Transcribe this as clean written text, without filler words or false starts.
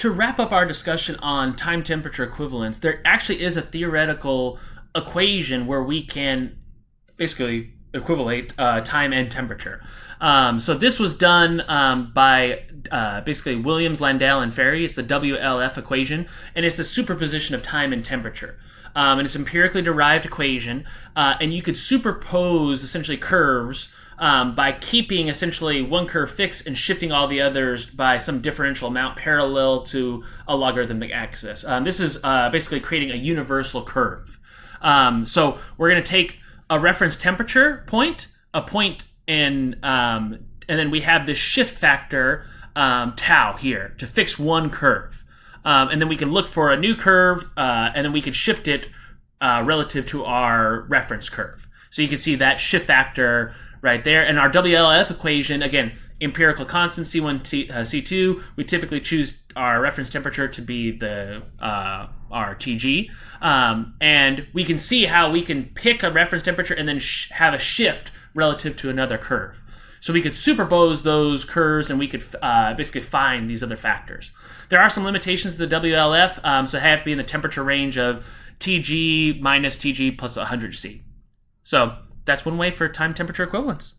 to wrap up our discussion on time temperature equivalence, there actually is a theoretical equation where we can basically equivalate time and temperature. So this was done by basically Williams, Landau, and Ferri. It's the WLF equation, and it's the superposition of time and temperature. And it's an empirically derived equation, and you could superpose essentially curves by keeping essentially one curve fixed and shifting all the others by some differential amount parallel to a logarithmic axis. This is basically creating a universal curve. So we're going to take a reference temperature point, a point in, and then we have this shift factor tau here to fix one curve. And then we can look for a new curve, and then we can shift it relative to our reference curve. So you can see that shift factor right there. And our WLF equation, again, empirical constant C1, C2, we typically choose our reference temperature to be the our TG. And we can see how we can pick a reference temperature and then have a shift relative to another curve. So we could superpose those curves and we could basically find these other factors. There are some limitations to the WLF, so it has to be in the temperature range of TG minus TG plus 100C. So that's one way for time temperature equivalence.